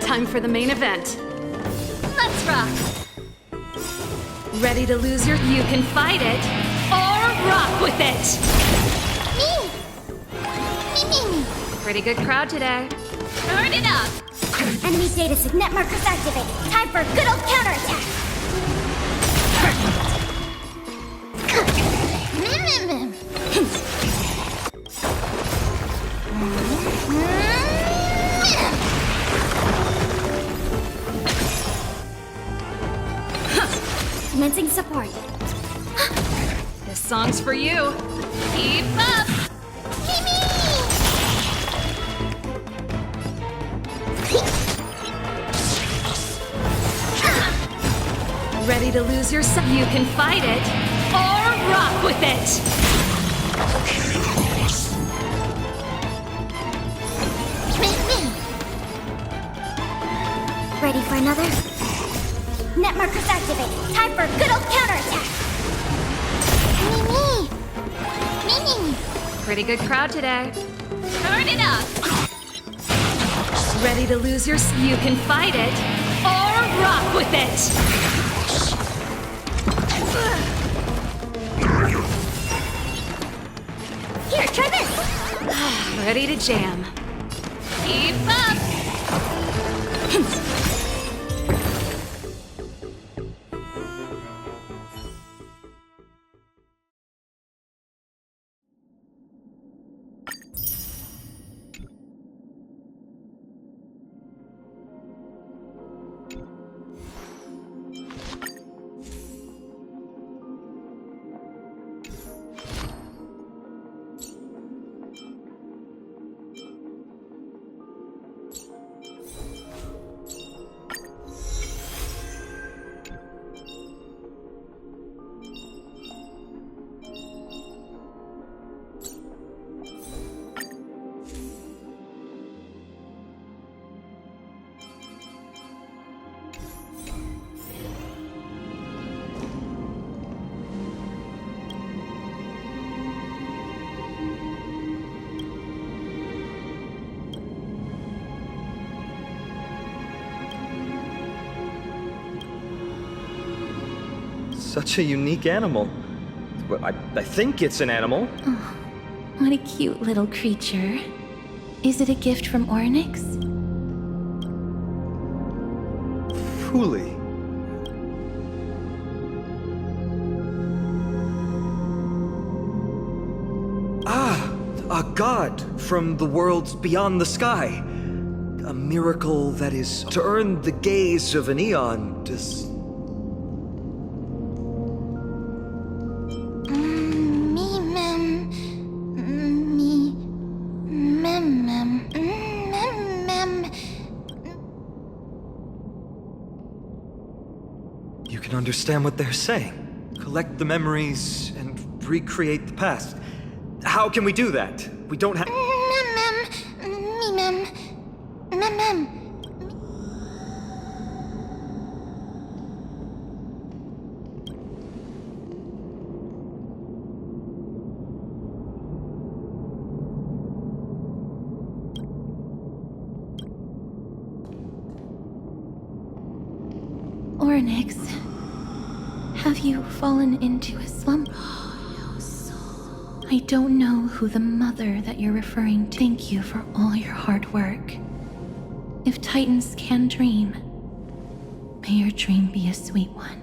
Time for the main event. Let's rock! Ready to lose your... You can fight it, or rock with it! Me! Pretty good crowd today. Turn it up! Enemy data signet markers activated. Time for a good old counterattack! Commencing support. This song's for you. Keep up! Ready to lose your... You can fight it, or rock with it! Ready for another? Net markers activated. Time for a good old counterattack. Me. Pretty good crowd today. Turn it up. Ready to lose your... You can fight it, or rock with it! Here, try this. Ready to jam. Keep up. Such a unique animal. Well, I think it's an animal. Oh, what a cute little creature. Is it a gift from Ornyx? Fooly. Ah, a god from the worlds beyond the sky. A miracle that is to earn the gaze of an eon. You can understand what they're saying. Collect the memories and recreate the past. How can we do that? We don't have... Ornyx, have you fallen into a slump? I don't know who the mother that you're referring to. Thank you for all your hard work. If Titans can dream, may your dream be a sweet one.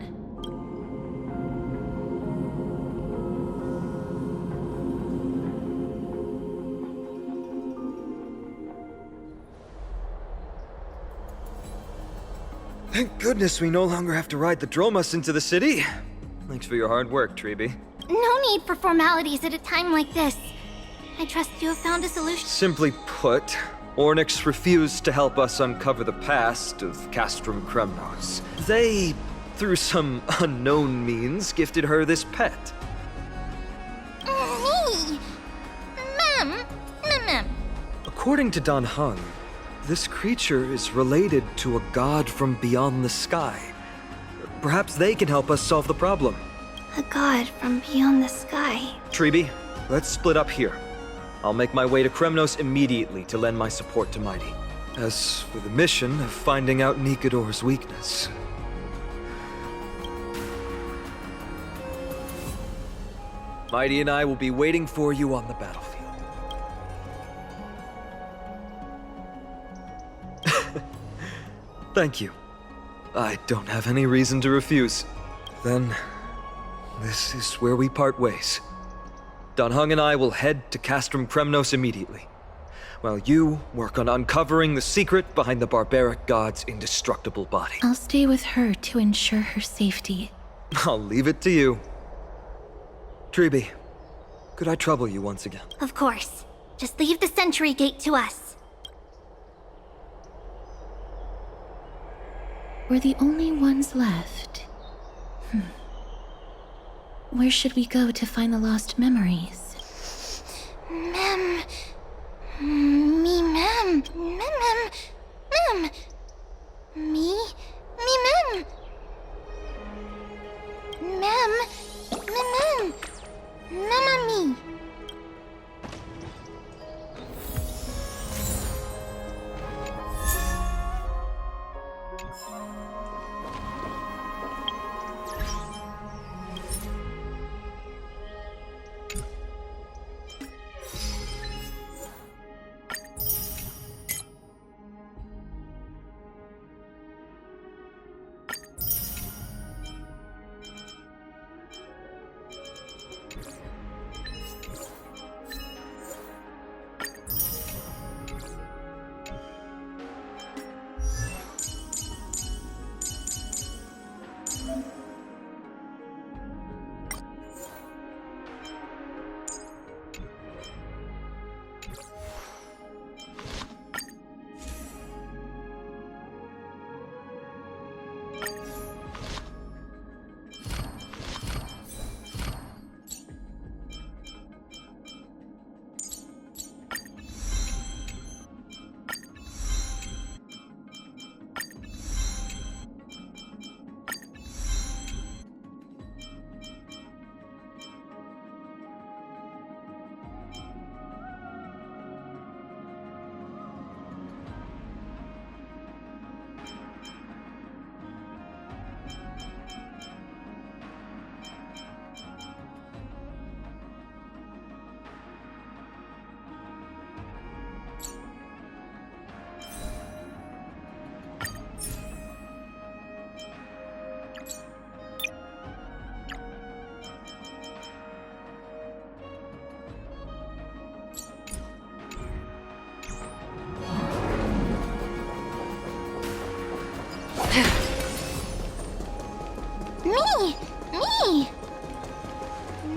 Thank goodness we no longer have to ride the Dromus into the city. Thanks for your hard work, Treeby. No need for formalities at a time like this. I trust you have found a solution. Simply put, Ornyx refused to help us uncover the past of Castrum Kremnos. They, through some unknown means, gifted her this pet. Me? Ma'am. According to Dan Heng, this creature is related to a god from beyond the sky. Perhaps they can help us solve the problem. A god from beyond the sky. Treeby, let's split up here. I'll make my way to Kremnos immediately to lend my support to Mighty. As for the mission of finding out Nikator's weakness... Mighty and I will be waiting for you on the battlefield. Thank you. I don't have any reason to refuse. Then, this is where we part ways. Dan Heng and I will head to Castrum Kremnos immediately, while you work on uncovering the secret behind the barbaric god's indestructible body. I'll stay with her to ensure her safety. I'll leave it to you. Treeby, could I trouble you once again? Of course. Just leave the sentry gate to us. We're the only ones left. Where should we go to find the lost memories? Ma'am. Me!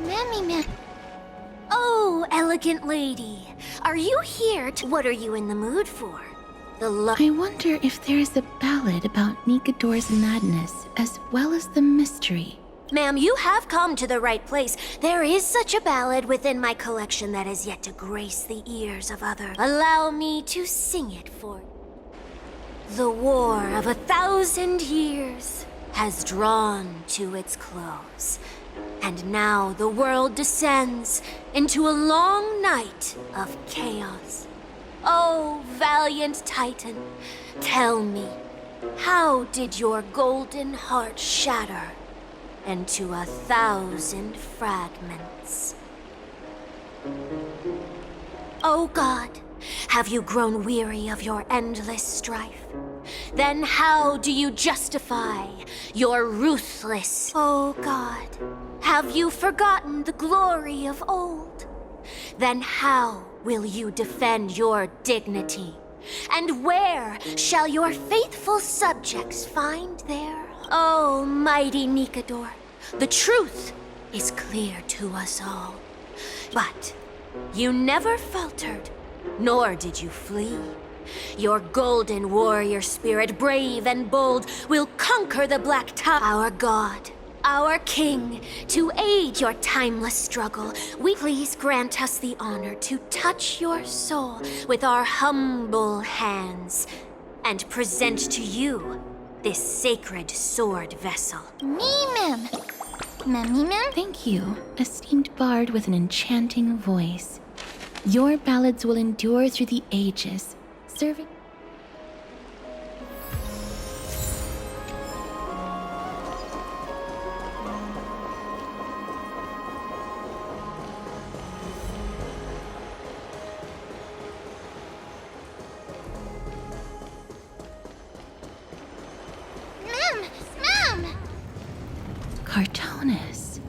Mammy. Oh, elegant lady. Are you here to... What are you in the mood for? I wonder if there is a ballad about Nikator's madness as well as the mystery. Ma'am, you have come to the right place. There is such a ballad within my collection that has yet to grace the ears of others. Allow me to sing it for you. The war of 1,000 years has drawn to its close, and now the world descends into a long night of chaos. Oh, valiant Titan, tell me, how did your golden heart shatter into 1,000 fragments? Oh God, have you grown weary of your endless strife? Then how do you justify your ruthless? Oh God, have you forgotten the glory of old? Then how will you defend your dignity? And where shall your faithful subjects find their... Oh, mighty Nikator, the truth is clear to us all. But you never faltered, nor did you flee. Your golden warrior spirit, brave and bold, will conquer the Black Top. Our God, our King, to aid your timeless struggle, we please grant us the honor to touch your soul with our humble hands and present to you this sacred sword vessel. Mem. Mem. Thank you, esteemed bard with an enchanting voice. Your ballads will endure through the ages, serving... Mem. Cartonis.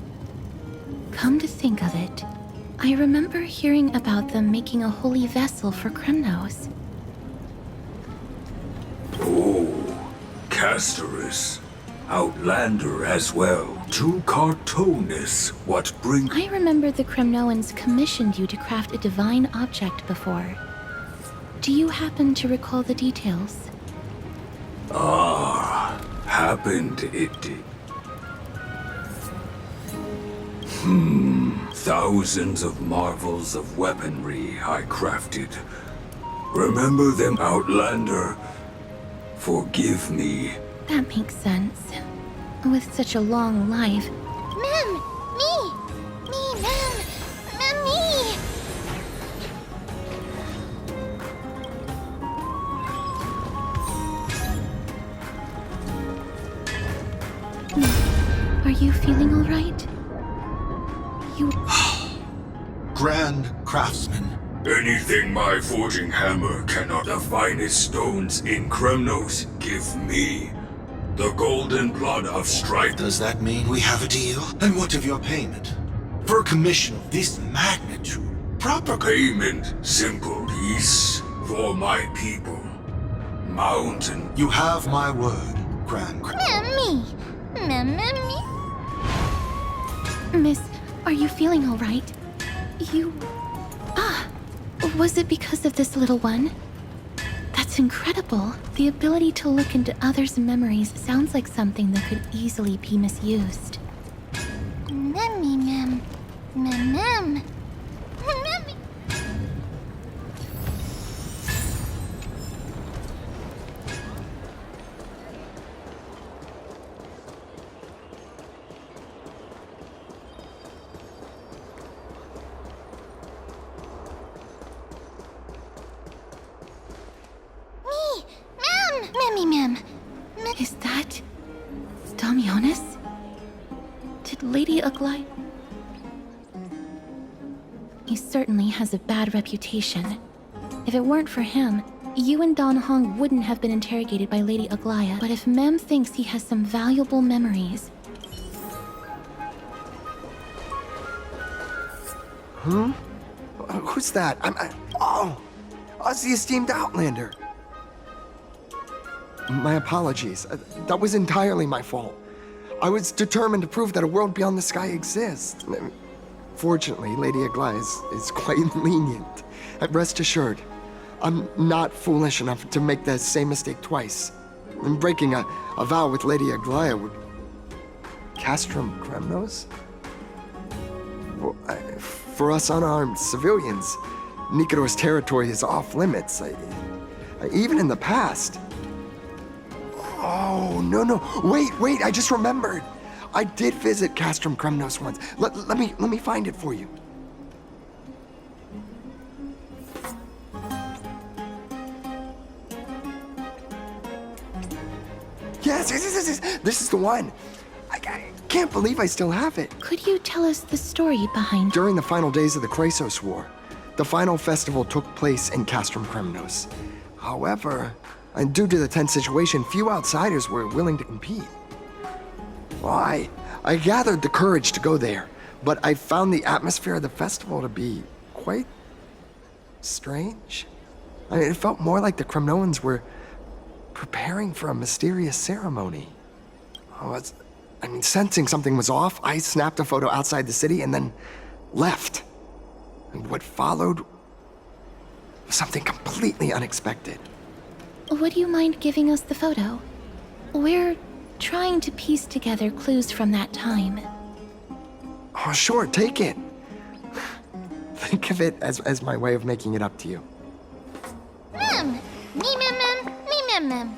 Come to think of it, I remember hearing about them making a holy vessel for Kremnos. Oh, Castoris. Outlander as well. To Cartonis, what bring... I remember the Kremnoans commissioned you to craft a divine object before. Do you happen to recall the details? Happened it did. Thousands of marvels of weaponry I crafted. Remember them, Outlander? Forgive me. That makes sense. With such a long life, Mem. Me. are you feeling all right? You... Grand craftsman. Anything my forging hammer cannot, the finest stones in Kremnos give me. The golden blood of strife. Does that mean we have a deal? And what of your payment? For a commission of this magnitude, proper Payment simple. Peace for my people. Mountain. You have my word, Grand Me. Miss, are you feeling all right? You... was it because of this little one? That's incredible. The ability to look into others' memories sounds like something that could easily be misused. Mem. Mem. Is that... Damionis? Did Lady Aglaia... He certainly has a bad reputation. If it weren't for him, you and Dan Hong wouldn't have been interrogated by Lady Aglaia. But if Mem thinks he has some valuable memories... Who's that? Oh, Us the esteemed Outlander. My apologies. That was entirely my fault. I was determined to prove that a world beyond the sky exists. Fortunately, Lady Aglaia is quite lenient. Rest assured, I'm not foolish enough to make the same mistake twice. And breaking a vow with Lady Aglaia would... Castrum Kremnos? Well, for us unarmed civilians, Nikator's territory is off limits. Even in the past. Oh, no. Wait, I just remembered. I did visit Castrum Kremnos once. Let me find it for you. Yes. This is the one. can't believe I still have it. Could you tell us the story behind... During the final days of the Chrysos War, the final festival took place in Castrum Kremnos. However, and due to the tense situation, few outsiders were willing to compete. Well, I gathered the courage to go there, but I found the atmosphere of the festival to be quite strange. I mean, it felt more like the Kremnoans were preparing for a mysterious ceremony. Sensing something was off, I snapped a photo outside the city and then left. And what followed was something completely unexpected. Would you mind giving us the photo? We're trying to piece together clues from that time. Oh, sure, take it. Think of it as my way of making it up to you. Mem! Me mem mem, me mem mem.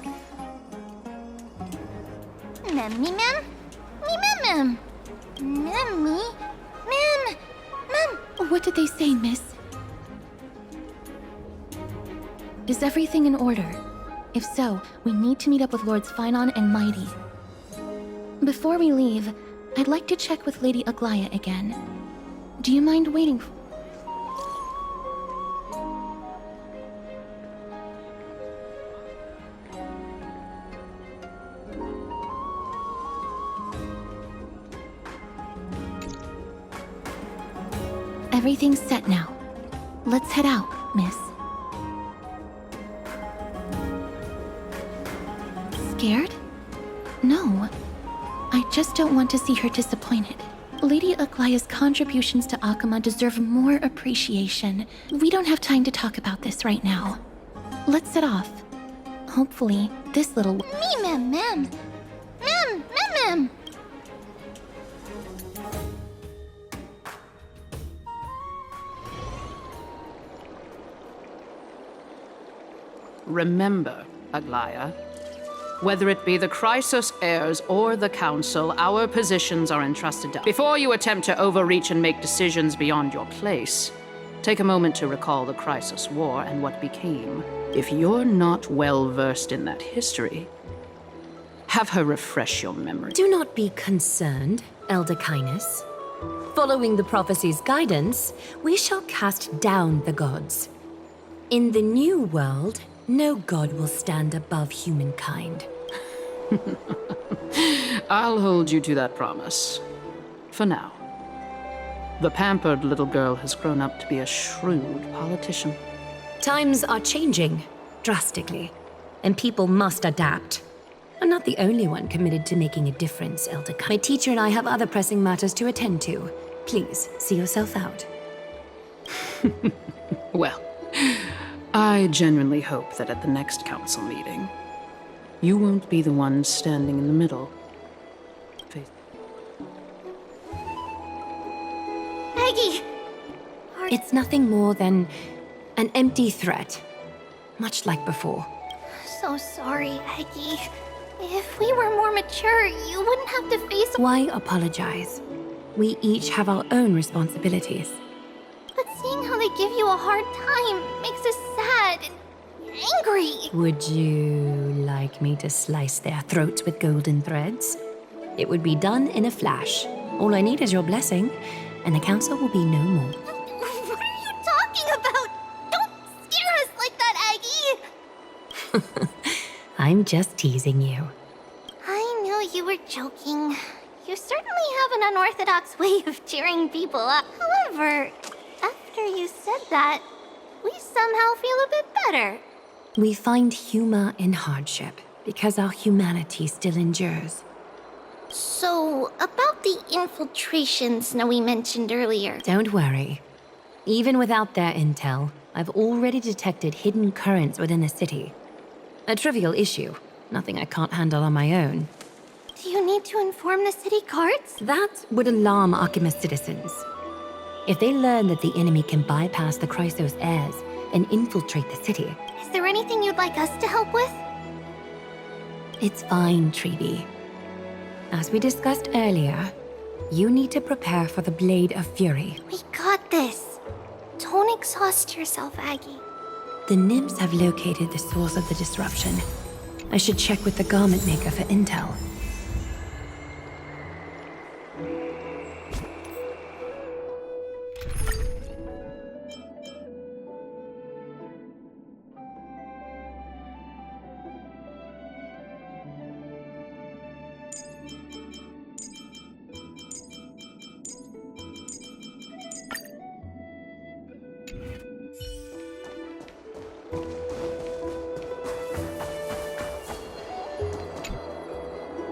Mem me mem, me mem mem. Mem me, mem, mem. What did they say, miss? Is everything in order? If so, we need to meet up with Lords Phynon and Mighty. Before we leave, I'd like to check with Lady Aglaya again. Do you mind waiting? Everything's set now. Let's head out, miss. Scared? No. I just don't want to see her disappointed. Lady Aglaya's contributions to Akama deserve more appreciation. We don't have time to talk about this right now. Let's set off. Hopefully, this little... Me mem mem. Mem, mem mem. Remember, Aglaya, whether it be the Chrysos heirs or the Council, our positions are entrusted to... Before you attempt to overreach and make decisions beyond your place, take a moment to recall the Chrysos War and what became. If you're not well versed in that history, have her refresh your memory. Do not be concerned, Elder Kynus. Following the prophecy's guidance, we shall cast down the gods. In the new world, no god will stand above humankind. I'll hold you to that promise. For now. The pampered little girl has grown up to be a shrewd politician. Times are changing, drastically, and people must adapt. I'm not the only one committed to making a difference, Elder Kynus. My teacher and I have other pressing matters to attend to. Please, see yourself out. Well, I genuinely hope that at the next council meeting, you won't be the one standing in the middle. Aggie! It's nothing more than an empty threat, much like before. So sorry, Aggie. If we were more mature, you wouldn't have to face... Why apologize? We each have our own responsibilities. But seeing how they give you a hard time makes us sad and angry. Would you like me to slice their throats with golden threads? It would be done in a flash. All I need is your blessing, and the council will be no more. What are you talking about? Don't scare us like that, Aggie! I'm just teasing you. I knew you were joking. You certainly have an unorthodox way of cheering people up. However, after you said that, we somehow feel a bit better. We find humor in hardship because our humanity still endures. So, about the infiltration Snowy mentioned earlier. Don't worry. Even without their intel, I've already detected hidden currents within the city. A trivial issue, nothing I can't handle on my own. Do you need to inform the city guards? That would alarm Archimus citizens. If they learn that the enemy can bypass the Chrysos heirs and infiltrate the city... Is there anything you'd like us to help with? It's fine, Treeby. As we discussed earlier, you need to prepare for the Blade of Fury. We got this. Don't exhaust yourself, Aggie. The nymphs have located the source of the disruption. I should check with the garment maker for intel.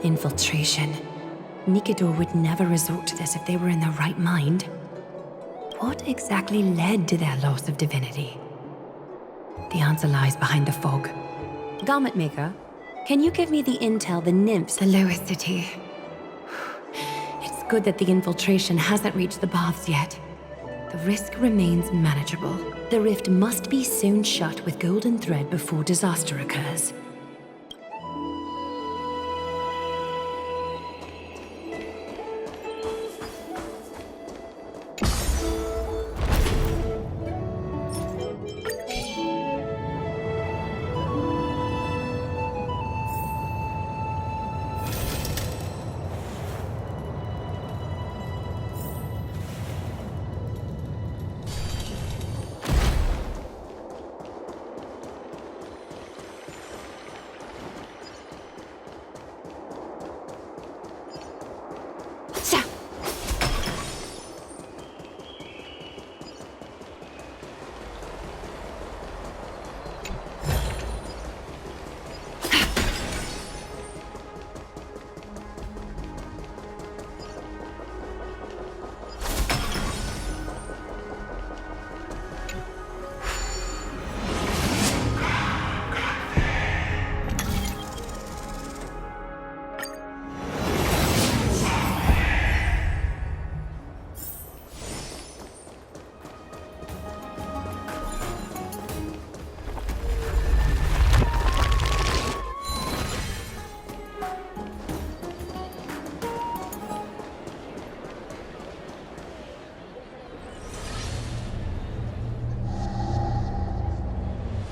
Infiltration. Nikator would never resort to this if they were in their right mind. What exactly led to their loss of divinity? The answer lies behind the fog. Garment Maker, can you give me the intel the nymphs are lowest city? It's good that the infiltration hasn't reached the baths yet. The risk remains manageable. The rift must be sewn shut with golden thread before disaster occurs.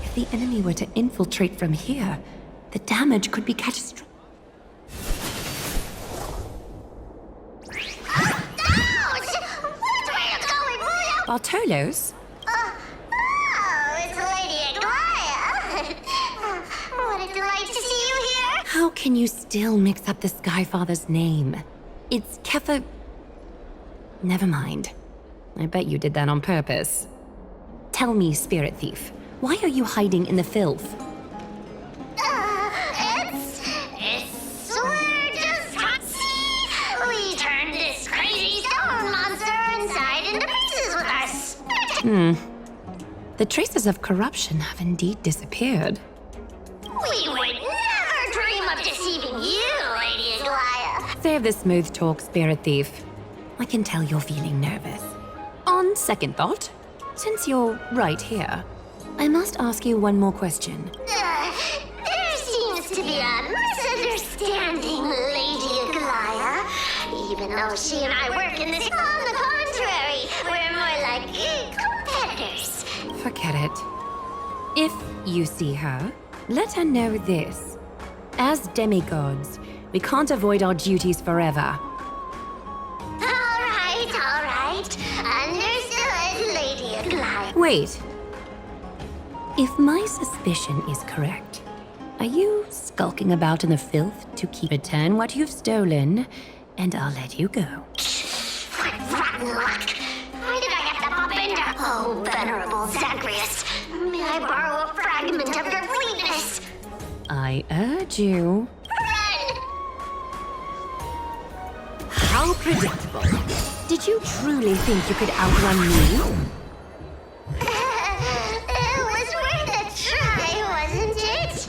If the enemy were to infiltrate from here, the damage could be catastrophic. Bartolos? Oh, it's Lady Aglaya. What a delight to see you here. How can you still mix up the Skyfather's name? It's Kefa... Never mind. I bet you did that on purpose. Tell me, Spirit Thief, why are you hiding in the filth? We're just... See? We turned this crazy stone monster inside into pieces with our The traces of corruption have indeed disappeared. We would never dream of deceiving you, Lady Aglaya. Save the smooth talk, Spirit Thief. I can tell you're feeling nervous. On second thought, since you're right here, I must ask you one more question. There seems to be a misunderstanding, Lady Aglaya. Even though she and I work in this... On the contrary, we're more like competitors. Forget it. If you see her, let her know this. As demigods, we can't avoid our duties forever. All right. Understood, Lady Aglaya. Wait. If my suspicion is correct, are you skulking about in the filth to return what you've stolen, and I'll let you go? What rotten luck! Why did I have to bump into... Oh, venerable Zagreus, may I borrow a fragment of your fleetness? I urge you. Run! How predictable. Did you truly think you could outrun me? It was worth a try, wasn't it?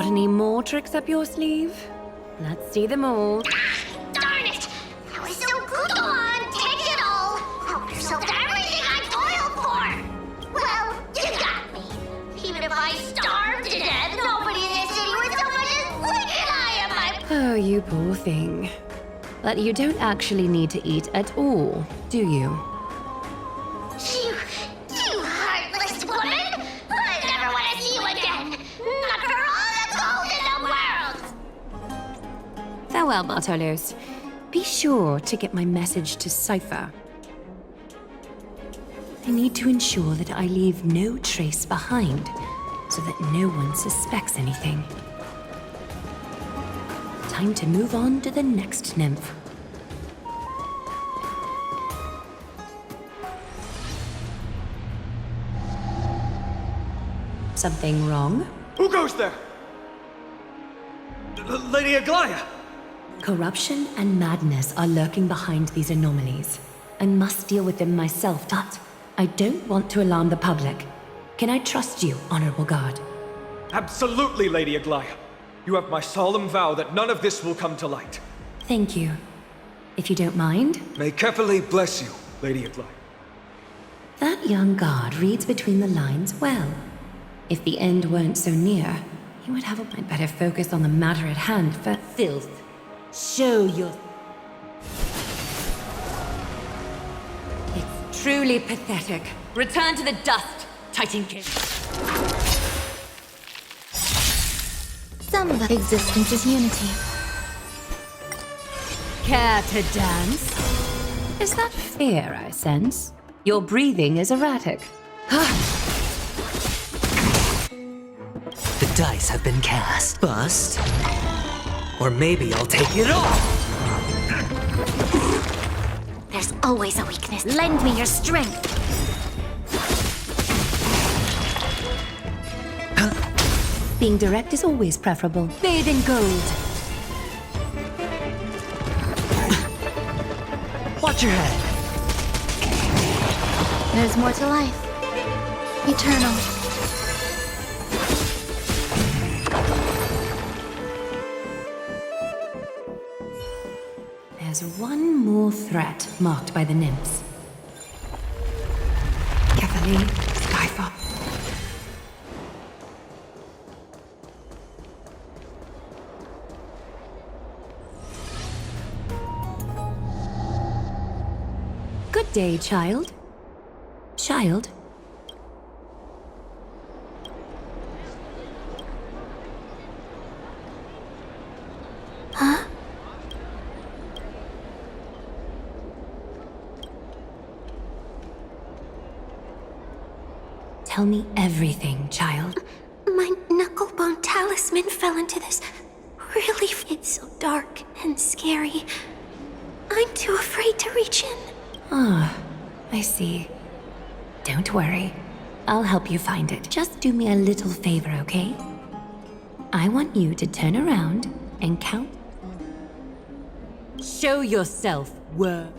Got any more tricks up your sleeve? Let's see them all. Darn it! I was so good. Go on, take it all. Help yourself to everything I toiled for. Well, you got me. Even if I starved to death, nobody in this city would so much as blink an eye at my... Oh, you poor thing. But you don't actually need to eat at all, do you? You heartless woman! I never want to see you again! Not for all the gold in the world! Farewell, Bartolos. Be sure to get my message to Cypher. I need to ensure that I leave no trace behind, so that no one suspects anything. Time to move on to the next nymph. Something wrong? Who goes there? Lady Aglaya! Corruption and madness are lurking behind these anomalies. I must deal with them myself, but I don't want to alarm the public. Can I trust you, Honorable Guard? Absolutely, Lady Aglaya. You have my solemn vow that none of this will come to light. Thank you. If you don't mind. May Kefali bless you, Lady Aglaya. That young guard reads between the lines well. If the end weren't so near, he would have a better focus on the matter at hand for filth. Show your... It's truly pathetic. Return to the dust, Titankin. Some of existence is unity. Care to dance? Is that fear I sense? Your breathing is erratic. The dice have been cast. Bust. Or maybe I'll take it off. There's always a weakness. Lend me your strength. Being direct is always preferable. Bathe in gold. Watch your head. There's more to life. Eternal. There's one more threat marked by the nymphs. Kefali, Skyfall. Good day, child. Child? Huh? Tell me everything, child. My knucklebone talisman fell into this really... It's so dark and scary. I'm too afraid to reach in. Ah, I see. Don't worry. I'll help you find it. Just do me a little favor, okay? I want you to turn around and count. Show yourself, worm.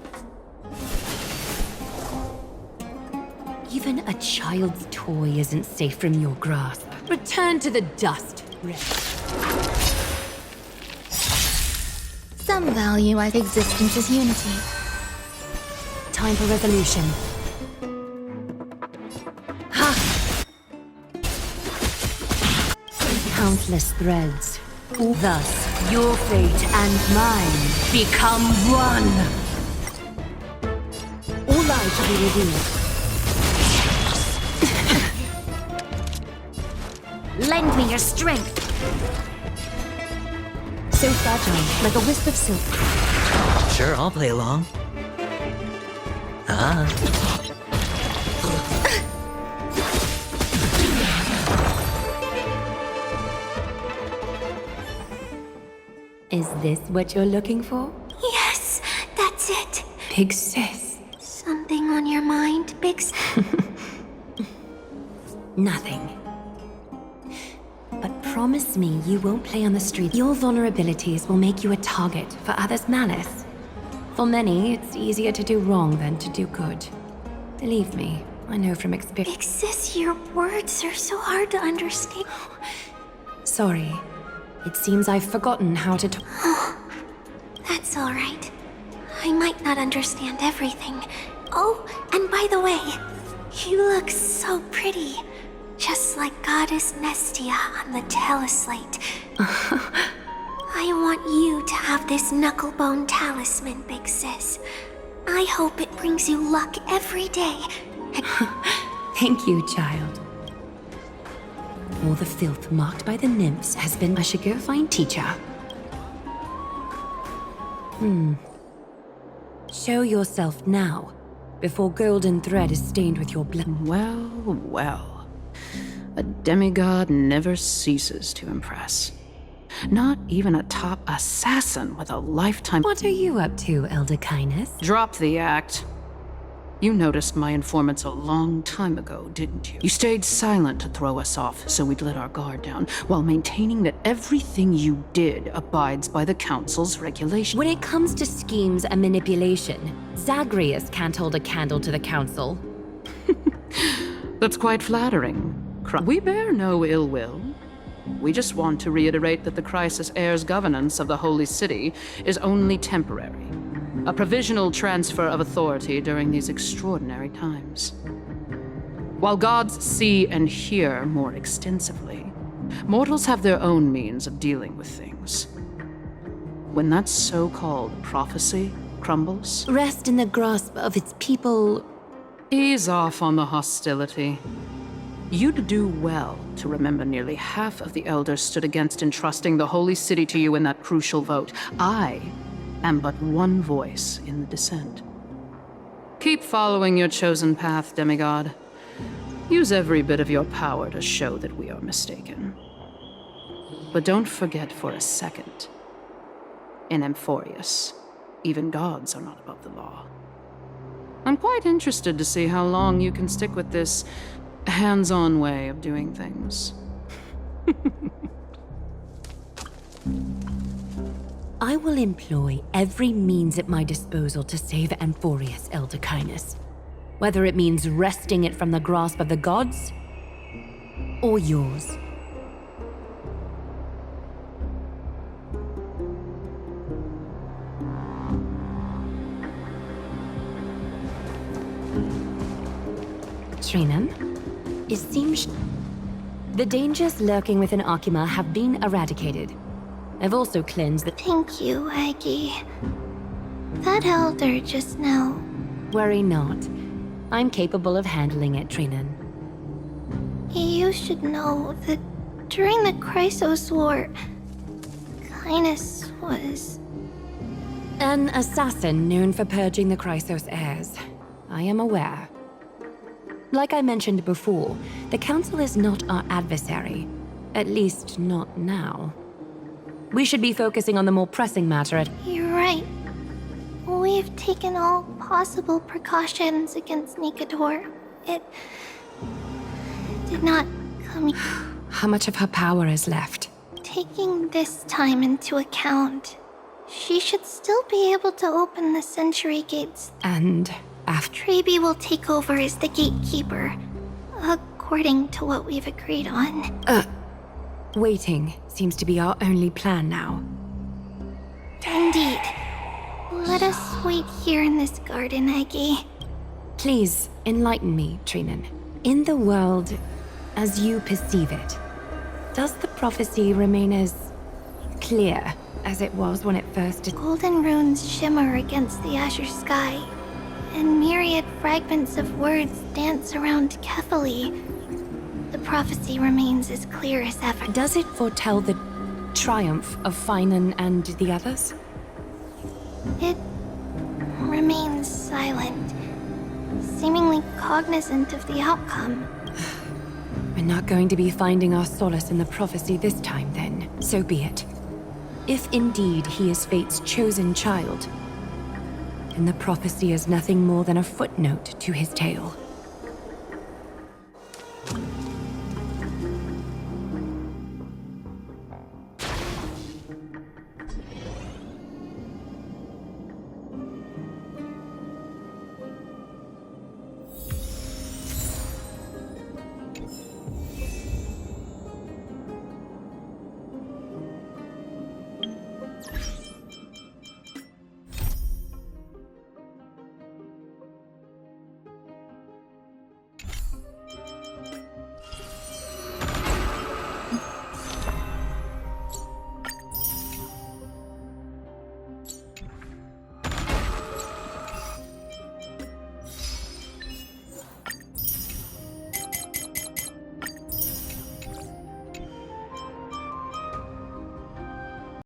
Even a child's toy isn't safe from your grasp. Return to the dust, Red. Some value as existence is unity. Time for resolution. Ha! Countless threads. Thus, your fate and mine become one. All lives will be revealed. Lend me your strength. So fragile, like a wisp of silk. Sure, I'll play along. Is this what you're looking for? Yes, that's it. Big sis. Something on your mind, Big S- Nothing. But promise me you won't play on the street. Your vulnerabilities will make you a target for others' malice. For many, it's easier to do wrong than to do good. Believe me, I know from experience. Big Sis, your words are so hard to understand. Sorry, It seems I've forgotten how to talk. That's all right. I might not understand everything. Oh, and by the way, you look so pretty. Just like Goddess Nestia on the teleslate. I want you to have this knucklebone talisman, Big Sis. I hope it brings you luck every day. Thank you, child. All the filth marked by the nymphs has been... I should go find teacher. Show yourself now, before golden thread is stained with your blood. Well, well. A demigod never ceases to impress. Not even a top assassin with a lifetime... What are you up to, Elder Kindness? Drop the act. You noticed my informants a long time ago, didn't you? You stayed silent to throw us off, so we'd let our guard down, while maintaining that everything you did abides by the Council's regulations. When it comes to schemes and manipulation, Zagreus can't hold a candle to the Council. That's quite flattering. We bear no ill will. We just want to reiterate that the Crisis Heir's governance of the Holy City is only temporary. A provisional transfer of authority during these extraordinary times. While gods see and hear more extensively, mortals have their own means of dealing with things. When that so-called prophecy crumbles... Rest in the grasp of its people... Ease off on the hostility. You'd do well to remember nearly half of the elders stood against entrusting the Holy City to you in that crucial vote. I am but one voice in the dissent. Keep following your chosen path, demigod. Use every bit of your power to show that we are mistaken. But don't forget for a second, in Amphorius, even gods are not above the law. I'm quite interested to see how long you can stick with this hands-on way of doing things. I will employ every means at my disposal to save Amphorius, Elder Kindness. Whether it means wresting it from the grasp of the gods, or yours. Trinan, it seems the dangers lurking within Akima have been eradicated. I've also cleansed the... Thank you, Aggie. That elder just now... Worry not. I'm capable of handling it, Trinan. You should know that during the Chrysos War, Kindness was... An assassin known for purging the Chrysos heirs. I am aware. Like I mentioned before, the Council is not our adversary. At least, not now. We should be focusing on the more pressing matter at... You're right. We've taken all possible precautions against Nikator. It did not come... How much of her power is left? Taking this time into account, she should still be able to open the Century Gates. And after... Trebi will take over as the gatekeeper, according to what we've agreed on. Waiting seems to be our only plan now. Indeed. Let us wait here in this garden, Aggie. Please, enlighten me, Trinan. In the world, as you perceive it, does the prophecy remain as clear as it was when it first... Golden runes shimmer against the azure sky, and myriad fragments of words dance around Kefali. The prophecy remains as clear as ever. Does it foretell the triumph of Finan and the others? It remains silent, seemingly cognizant of the outcome. We're not going to be finding our solace in the prophecy this time, then. So be it. If indeed he is Fate's chosen child, then the prophecy is nothing more than a footnote to his tale.